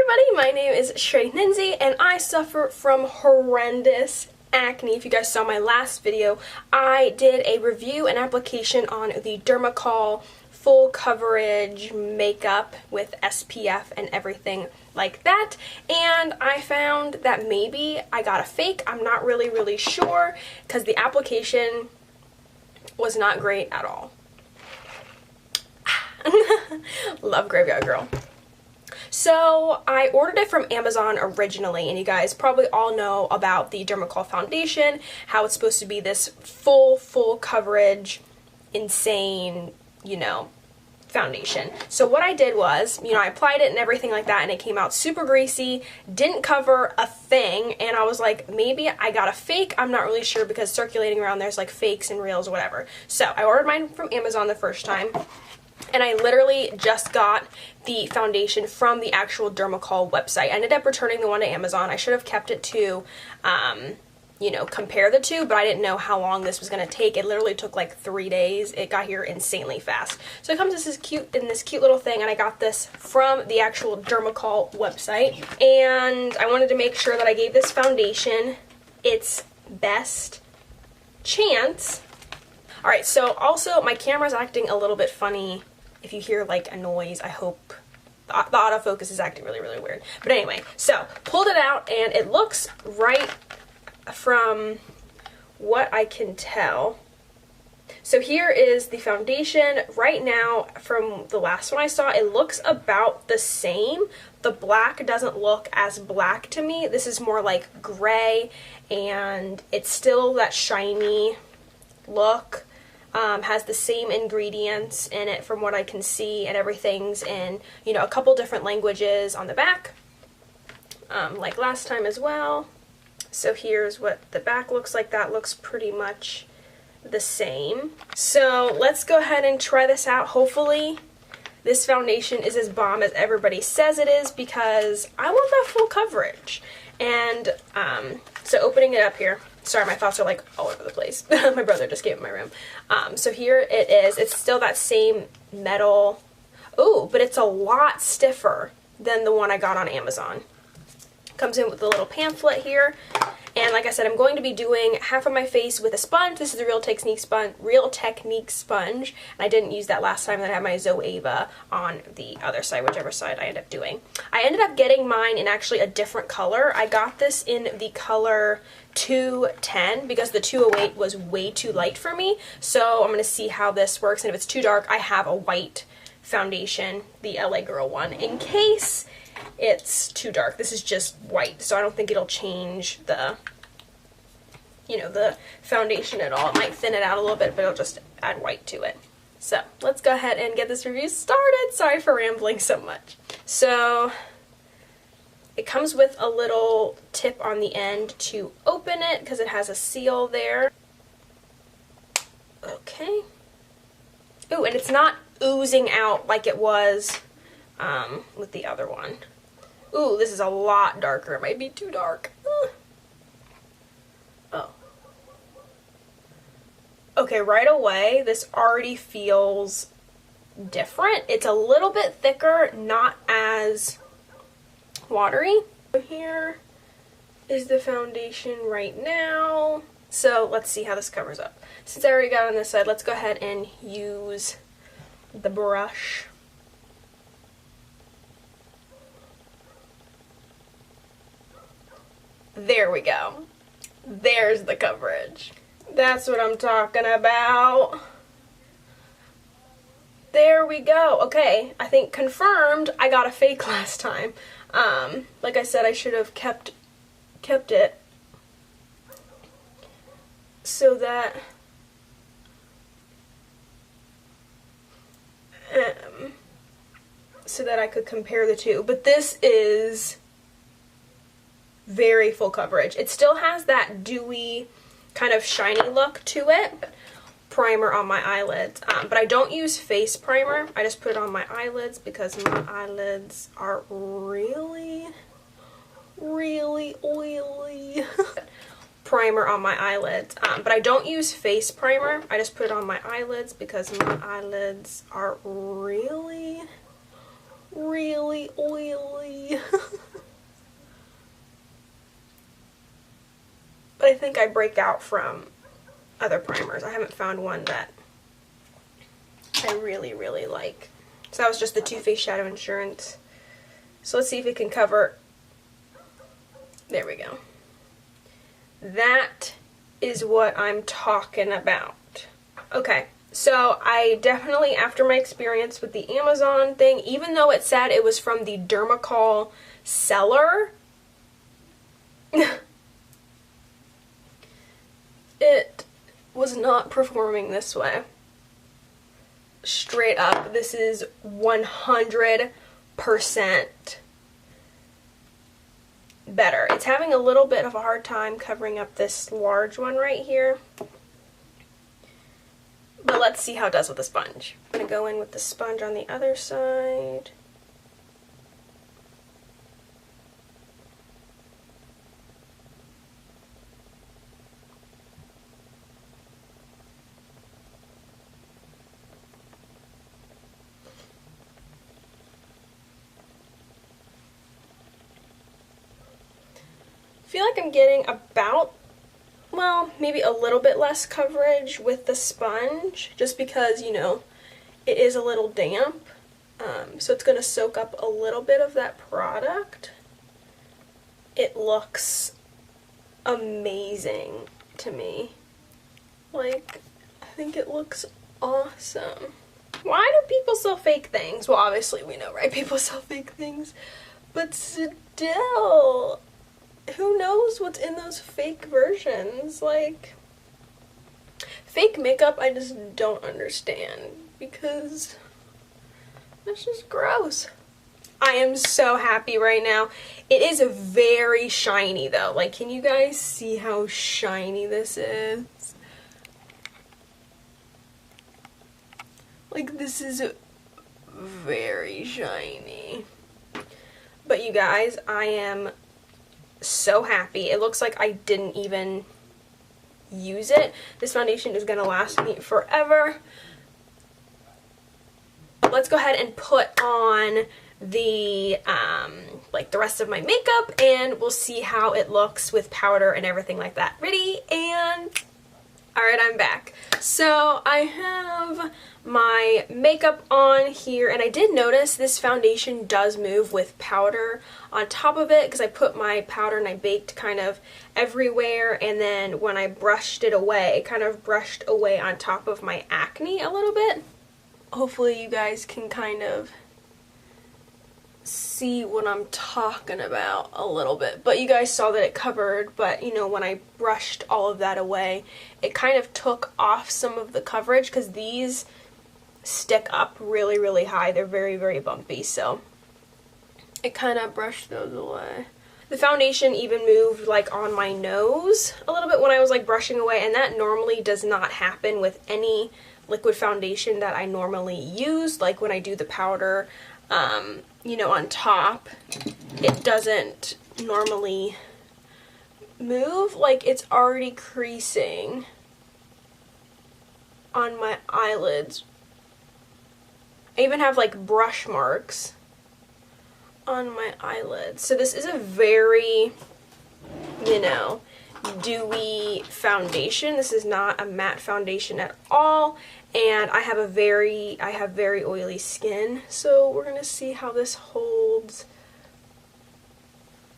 everybody, my name is Shrey Ninzi and I suffer from horrendous acne. If you guys saw my last video, I did a review and application on the Dermacol full coverage makeup with SPF and everything like that, and I found that maybe I got a fake. I'm not really sure because the application was not great at all. Love Graveyard Girl. So I ordered it from Amazon originally, and you guys probably all know about the Dermacol Foundation, how it's supposed to be this full coverage, insane, foundation. So what I did was, I applied it and everything like that, and it came out super greasy, didn't cover a thing, and I was like, maybe I got a fake. I'm not really sure because circulating around there's like fakes and reals or whatever. So I ordered mine from Amazon the first time, and I literally just got the foundation from the actual Dermacol website. I ended up returning the one to Amazon. I should have kept it to, compare the two, but I didn't know how long this was going to take. It literally took like 3 days. It got here insanely fast. So it comes in this cute little thing, and I got this from the actual Dermacol website. And I wanted to make sure that I gave this foundation its best chance. Alright, so also my camera's acting a little bit funny. If you hear like a noise, I hope the autofocus is acting really weird. But anyway, so pulled it out, and it looks right from what I can tell. So here is the foundation. Right now, from the last one I saw, it looks about the same. The black doesn't look as black to me. This is more like gray, and it's still that shiny look. Has the same ingredients in it from what I can see, and everything's in, a couple different languages on the back, like last time as well. So here's what the back looks like. That looks pretty much the same. So let's go ahead and try this out. Hopefully this foundation is as bomb as everybody says it is, because I want that full coverage. And so opening it up here, sorry, my thoughts are like all over the place. My brother just came in my room. So here it is. It's still that same metal. Ooh, but it's a lot stiffer than the one I got on Amazon. Comes in with a little pamphlet here. And like I said, I'm going to be doing half of my face with a sponge. This is a Real Technique sponge. And I didn't use that last time that I had my Zoeva on the other side, whichever side I ended up doing. I ended up getting mine in actually a different color. I got this in the color 210 because the 208 was way too light for me. So I'm going to see how this works. And if it's too dark, I have a white foundation, the LA Girl one, in case it's too dark. This is just white, so I don't think it'll change the, the foundation at all. It might thin it out a little bit, but it'll just add white to it. So let's go ahead and get this review started. Sorry for rambling so much. So it comes with a little tip on the end to open it because it has a seal there. Okay. Ooh, and it's not oozing out like it was with the other one. Ooh, this is a lot darker. It might be too dark. Oh. Okay, right away, this already feels different. It's a little bit thicker, not as watery. Here is the foundation right now. So let's see how this covers up. Since I already got on this side, let's go ahead and use the brush. There we go. There's the coverage. That's what I'm talking about. There we go. Okay, I think confirmed I got a fake last time. Like I said, I should have kept it so that I could compare the two. But this is very full coverage. It still has that dewy kind of shiny look to it. Primer on my eyelids, but I don't use face primer. I just put it on my eyelids because my eyelids are really oily. Primer on my eyelids, but I don't use face primer. I just put it on my eyelids because my eyelids are really really oily. But I think I break out from other primers. I haven't found one that I really, really like. So that was just the Too Faced Shadow Insurance. So let's see if it can cover. There we go. That is what I'm talking about. Okay, so I definitely, after my experience with the Amazon thing, even though it said it was from the Dermacol seller, it was not performing this way. Straight up, this is 100% better. It's having a little bit of a hard time covering up this large one right here. But let's see how it does with the sponge. I'm going to go in with the sponge on the other side. I feel like I'm getting about, well, maybe a little bit less coverage with the sponge, just because, you know, it is a little damp, so it's going to soak up a little bit of that product. It looks amazing to me. Like, I think it looks awesome. Why do people sell fake things? Well, obviously we know, right? People sell fake things, but still, who knows what's in those fake versions? Like, fake makeup I just don't understand, because that's just gross. I am so happy right now. It is very shiny though. Like, can you guys see how shiny this is? Like, this is very shiny. But you guys, I am so happy. It looks like I didn't even use it. This foundation is gonna last me forever. Let's go ahead and put on the like the rest of my makeup, and we'll see how it looks with powder and everything like that. Ready? And alright, I'm back. So I have my makeup on here, and I did notice this foundation does move with powder on top of it, because I put my powder and I baked kind of everywhere, and then when I brushed it away, it kind of brushed away on top of my acne a little bit. Hopefully you guys can kind of see what I'm talking about a little bit, but you guys saw that it covered, but you know, when I brushed all of that away, it kind of took off some of the coverage, because these stick up really, really high. They're very, very bumpy, so it kind of brushed those away. The foundation even moved like on my nose a little bit when I was like brushing away, and that normally does not happen with any liquid foundation that I normally use. Like when I do the powder, you know, on top, it doesn't normally move. Like, it's already creasing on my eyelids. I even have like brush marks on my eyelids. So this is a very, you know, dewy foundation. This is not a matte foundation at all, and I have very oily skin, so we're gonna see how this holds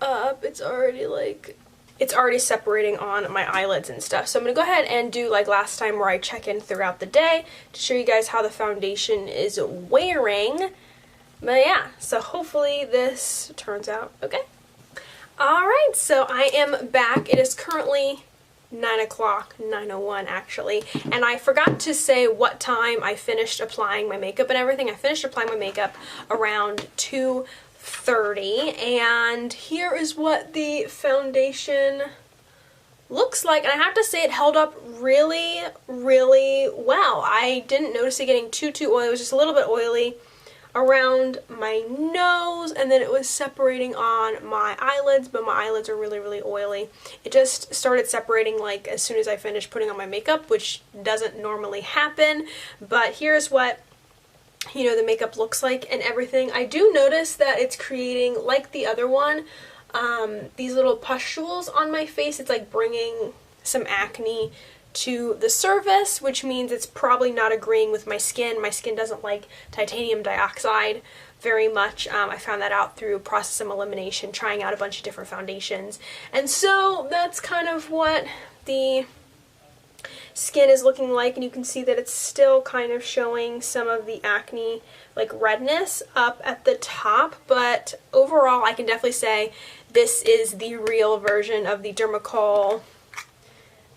up. It's already separating on my eyelids and stuff, so I'm gonna go ahead and do like last time, where I check in throughout the day to show you guys how the foundation is wearing. But yeah, so hopefully this turns out okay. Alright, so I am back. It is currently 9 o'clock, 9:01 actually, and I forgot to say what time I finished applying my makeup and everything. I finished applying my makeup around 2:30, and here is what the foundation looks like, and I have to say it held up really, really well. I didn't notice it getting too oily. It was just a little bit oily around my nose, and then it was separating on my eyelids, but my eyelids are really, really oily. It just started separating like as soon as I finished putting on my makeup, which doesn't normally happen. But here's what you know, the makeup looks like and everything. I do notice that it's creating, like the other one, these little pustules on my face. It's like bringing some acne to the surface, which means it's probably not agreeing with my skin. My skin doesn't like titanium dioxide very much. I found that out through process of elimination, trying out a bunch of different foundations. And so that's kind of what the skin is looking like, and you can see that it's still kind of showing some of the acne like redness up at the top, but overall I can definitely say this is the real version of the Dermacol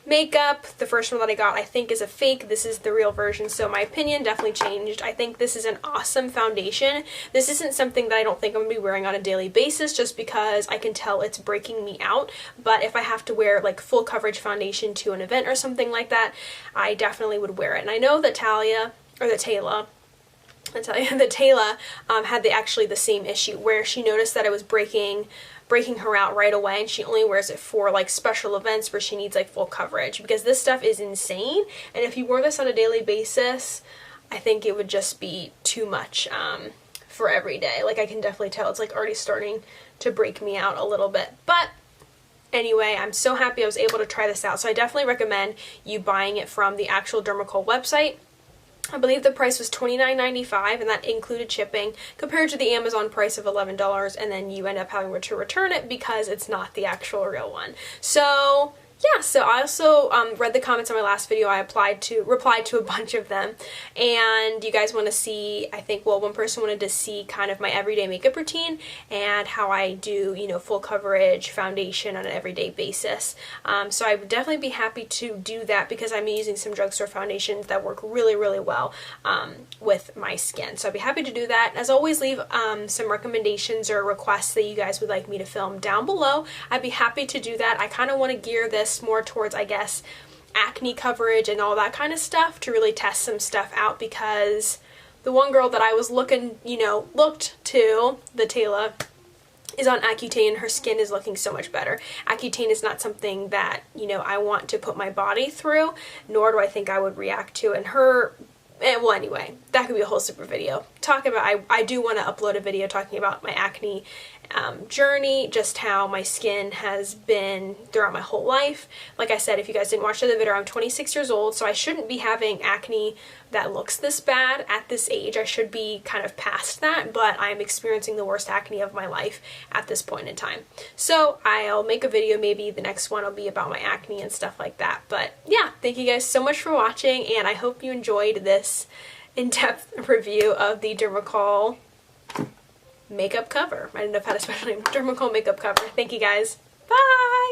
makeup. The first one that I got I think is a fake. This is the real version, so my opinion definitely changed. I think this is an awesome foundation. This isn't something that I don't think I'm going to be wearing on a daily basis just because I can tell it's breaking me out, but if I have to wear like full coverage foundation to an event or something like that, I definitely would wear it. And I know that Talia had actually the same issue where she noticed that it was breaking her out right away, and she only wears it for like special events where she needs like full coverage, because this stuff is insane, and if you wore this on a daily basis I think it would just be too much for every day. Like I can definitely tell it's like already starting to break me out a little bit. But anyway, I'm so happy I was able to try this out, so I definitely recommend you buying it from the actual Dermacol website. I believe the price was $29.95, and that included shipping, compared to the Amazon price of $11, and then you end up having to return it because it's not the actual real one. So yeah, so I also read the comments on my last video. I replied to a bunch of them, and you guys want to see, I think, well, one person wanted to see kind of my everyday makeup routine and how I do, you know, full coverage foundation on an everyday basis. So I would definitely be happy to do that because I'm using some drugstore foundations that work really, really well with my skin. So I'd be happy to do that. As always, leave some recommendations or requests that you guys would like me to film down below. I'd be happy to do that. I kind of want to gear this more towards, I guess, acne coverage and all that kind of stuff to really test some stuff out, because the one girl that I was looked to, the Taylor, is on Accutane, and her skin is looking so much better. Accutane is not something that, you know, I want to put my body through, nor do I think I would react to. And well, anyway, that could be a whole super video. I do want to upload a video talking about my acne journey, just how my skin has been throughout my whole life. Like I said, if you guys didn't watch the other video, I'm 26 years old, so I shouldn't be having acne that looks this bad at this age. I should be kind of past that, but I'm experiencing the worst acne of my life at this point in time. So I'll make a video, maybe the next one will be about my acne and stuff like that. But yeah, thank you guys so much for watching, and I hope you enjoyed this in-depth review of the Dermacol makeup cover. I didn't know if I had a special name. Dermacol makeup cover. Thank you guys. Bye!